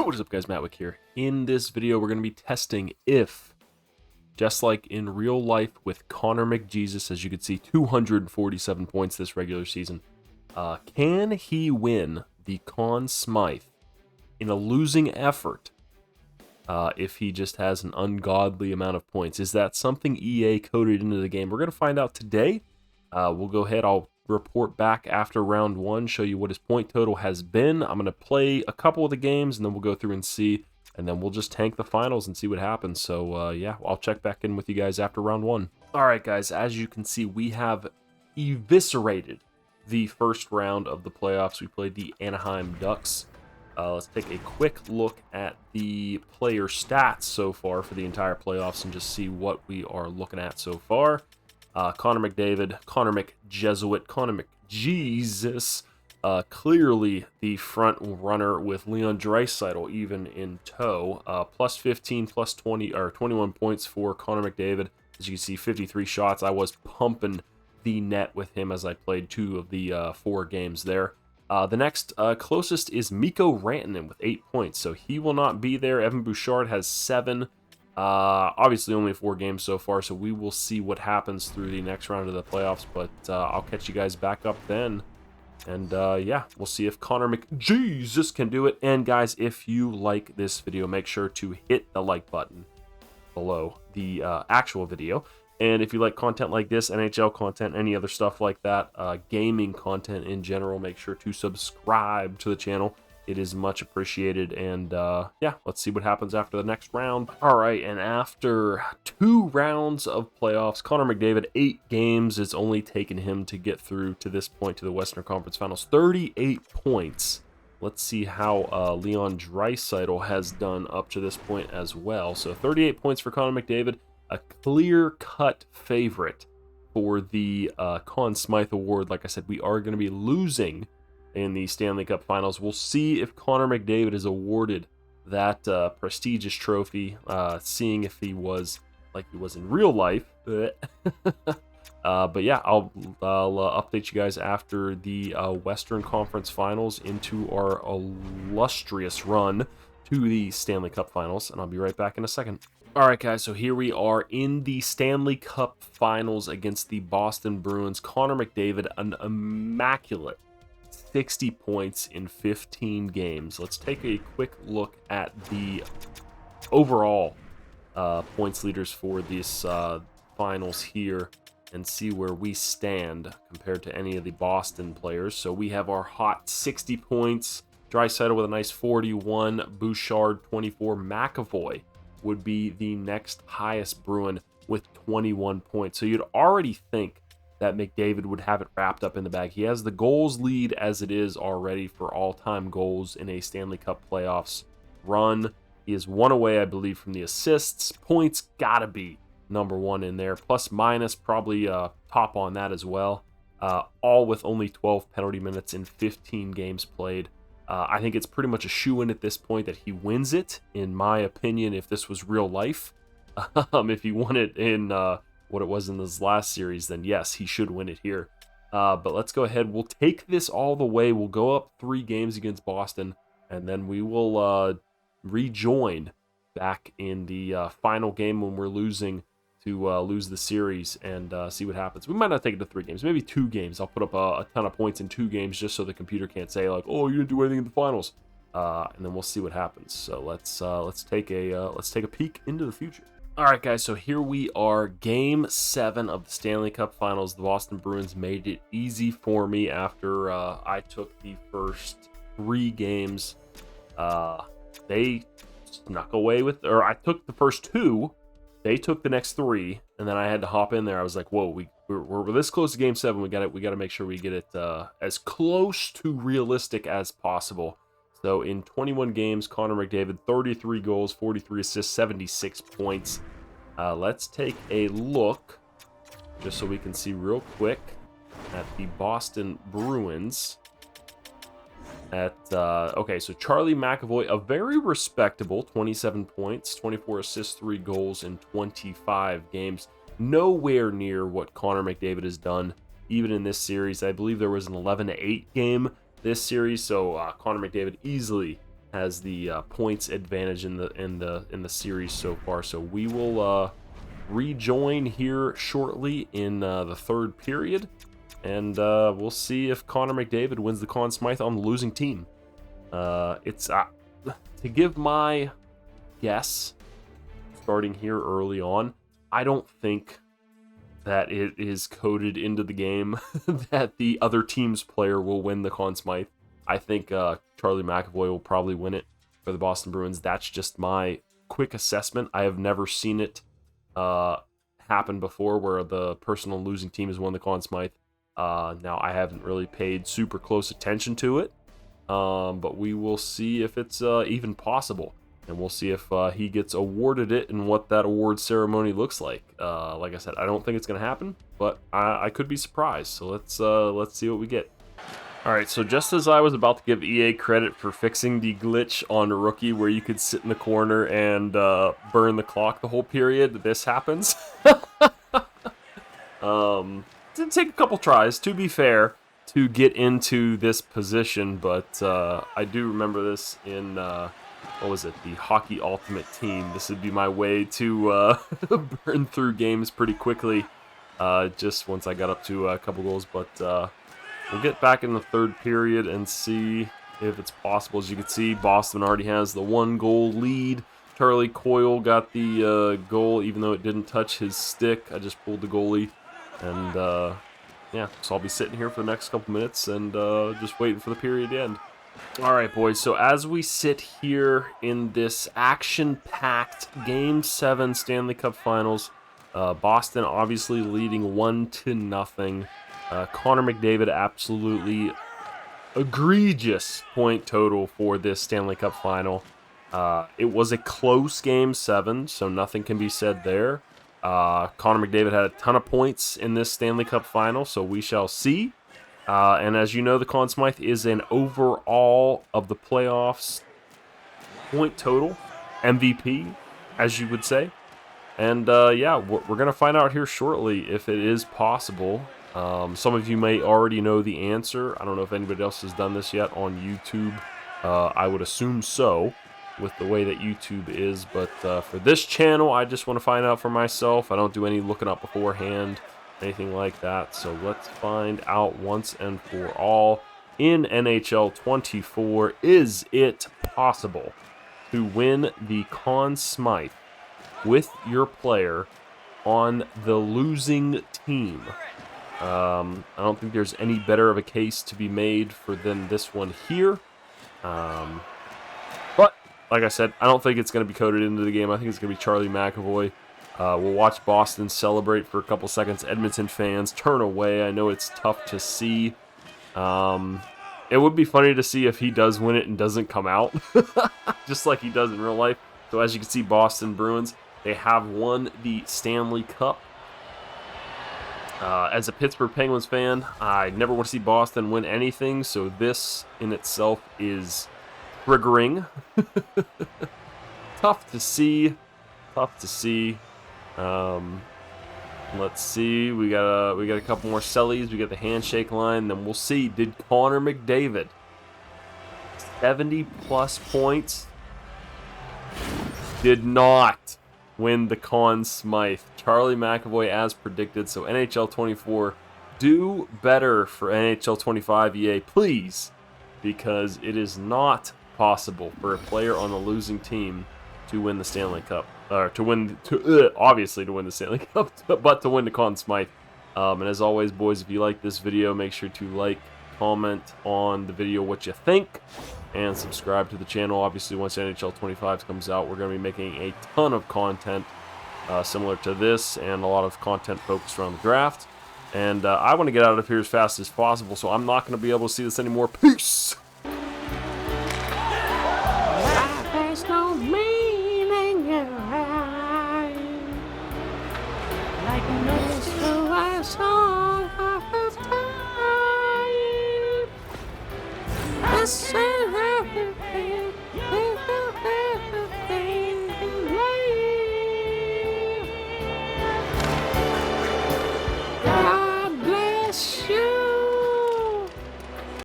What is up, guys? MattWic here. In this video, we're going to be testing if, just like in real life with Connor McDavid, as you can see, 247 points this regular season, can he win the Conn Smythe in a losing effort if he just has an ungodly amount of points? Is that something EA coded into the game? We're going to find out today. We'll go ahead. I'll report back after round one, show you what his point total has been. I'm going to play a couple of the games, and then we'll go through and see, and then we'll just tank the finals and see what happens. So, yeah, I'll check back in with you guys after round one. All right, guys, as you can see, we have eviscerated the first round of the playoffs. We played the Anaheim Ducks. Let's take a quick look at the player stats so far for the entire playoffs and just see what we are looking at so far. Connor McDavid, Connor McJesuit, Connor McJesus, clearly the front runner with Leon Draisaitl even in tow. Plus 15, plus 20, or 21 points for Connor McDavid. As you can see, 53 shots. I was pumping the net with him as I played 2 of the 4 games there. The next closest is Mikko Rantanen with 8 points, so he will not be there. Evan Bouchard has 7. Obviously only 4 games so far, so we will see what happens through the next round of the playoffs, but I'll catch you guys back up then. And yeah, we'll see if Connor McJesus can do it. And guys, if you like this video, make sure to hit the like button below the actual video. And if you like content like this, NHL content, any other stuff like that, gaming content in general, make sure to subscribe to the channel. It is much appreciated, and yeah, let's see what happens after the next round. All right, and after 2 rounds of playoffs, Connor McDavid, 8 games, it's only taken him to get through to this point to the Western Conference Finals. 38 points. Let's see how Leon Draisaitl has done up to this point as well. So 38 points for Connor McDavid, a clear-cut favorite for the Conn Smythe Award. Like I said, we are going to be losing in the Stanley Cup Finals. We'll see if Connor McDavid is awarded that prestigious trophy, seeing if he was like he was in real life. But yeah, I'll update you guys after the Western Conference Finals into our illustrious run to the Stanley Cup Finals, and I'll be right back in a second. All right, guys, so here we are in the Stanley Cup Finals against the Boston Bruins. Connor McDavid, an immaculate 60 points in 15 games. Let's take a quick look at the overall points leaders for this finals here and see where we stand compared to any of the Boston players. So we have our hot 60 points, Draisaitl with a nice 41, Bouchard 24, McAvoy would be the next highest Bruin with 21 points. So you'd already think that McDavid would have it wrapped up in the bag. He has the goals lead as it is already for all-time goals in a Stanley Cup playoffs run. He is 1 away, I believe, from the assists. Points gotta be number 1 in there. Plus minus probably top on that as well. All with only 12 penalty minutes in 15 games played. I think it's pretty much a shoo-in at this point that he wins it, in my opinion, if this was real life. If he won it in what it was in this last series, then yes, he should win it here. But let's go ahead. We'll take this all the way. We'll go up 3 games against Boston, and then we will rejoin back in the final game when we're losing to lose the series and see what happens. We might not take it to 3 games, maybe 2 games. I'll put up a ton of points in 2 games just so the computer can't say like, "Oh, you didn't do anything in the finals," and then we'll see what happens. So let's take a peek into the future. All right, guys, so here we are, Game 7 of the Stanley Cup Finals. The Boston Bruins made it easy for me after I took the first 3 games. They snuck away with, or I took the first 2. They took the next 3, and then I had to hop in there. I was like, whoa, we're this close to Game 7. We got to make sure we get it as close to realistic as possible. So in 21 games, Connor McDavid, 33 goals, 43 assists, 76 points. Let's take a look, just so we can see real quick, at the Boston Bruins. Okay, so Charlie McAvoy, a very respectable 27 points, 24 assists, 3 goals in 25 games. Nowhere near what Connor McDavid has done, even in this series. I believe there was an 11-8 game this series, so Connor McDavid easily has the points advantage in the series so far. So we will rejoin here shortly in the third period, and we'll see if Connor McDavid wins the Conn Smythe on the losing team. It's to give my guess, starting here early on, I don't think that it is coded into the game that the other team's player will win the Conn Smythe. I think Charlie McAvoy will probably win it for the Boston Bruins. That's just my quick assessment. I have never seen it happen before where the person on the losing team has won the Conn Smythe. Now, I haven't really paid super close attention to it, but we will see if it's even possible. And we'll see if he gets awarded it and what that award ceremony looks like. Like I said, I don't think it's going to happen, but I could be surprised. So let's see what we get. All right, so just as I was about to give EA credit for fixing the glitch on Rookie where you could sit in the corner and burn the clock the whole period, this happens. Did take a couple tries, to be fair, to get into this position, but I do remember this in... what was it? The Hockey Ultimate Team. This would be my way to burn through games pretty quickly, just once I got up to a couple goals. But we'll get back in the third period and see if it's possible. As you can see, Boston already has the 1-goal lead. Charlie Coyle got the goal, even though it didn't touch his stick. I just pulled the goalie, and yeah, so I'll be sitting here for the next couple minutes and just waiting for the period to end. Alright, boys, so as we sit here in this action-packed Game 7 Stanley Cup Finals, Boston obviously leading 1-0. Connor McDavid, absolutely egregious point total for this Stanley Cup Final. It was a close Game 7, so nothing can be said there. Connor McDavid had a ton of points in this Stanley Cup Final, so we shall see. And as you know, the Conn Smythe is an overall of the playoffs point total, MVP, as you would say. And yeah, we're going to find out here shortly if it is possible. Some of you may already know the answer. I don't know if anybody else has done this yet on YouTube. I would assume so, with the way that YouTube is. But for this channel, I just want to find out for myself. I don't do any looking up beforehand, anything like that. So let's find out once and for all. In NHL 24, is it possible to win the Conn Smythe with your player on the losing team? I don't think there's any better of a case to be made than this one here. But like I said, I don't think it's going to be coded into the game. I think it's going to be Charlie McAvoy. We'll watch Boston celebrate for a couple seconds. Edmonton fans turn away. I know it's tough to see. It would be funny to see if he does win it and doesn't come out, just like he does in real life. So as you can see, Boston Bruins, they have won the Stanley Cup. As a Pittsburgh Penguins fan, I never want to see Boston win anything, so this in itself is triggering. Tough to see. Tough to see. Let's see. We got a couple more sellies. We got the handshake line. Then we'll see. Did Connor McDavid 70+ points? Did not win the Conn Smythe. Charlie McAvoy as predicted. So NHL 24, do better for NHL 25 EA, please, because it is not possible for a player on the losing team to win the Stanley Cup. Obviously to win the Stanley Cup, but to win the Conn Smythe. And as always, boys, if you like this video, make sure to like, comment on the video what you think, and subscribe to the channel. Obviously, once NHL 25 comes out, we're going to be making a ton of content similar to this, and a lot of content focused around the draft. And I want to get out of here as fast as possible, so I'm not going to be able to see this anymore. Peace! Song of time.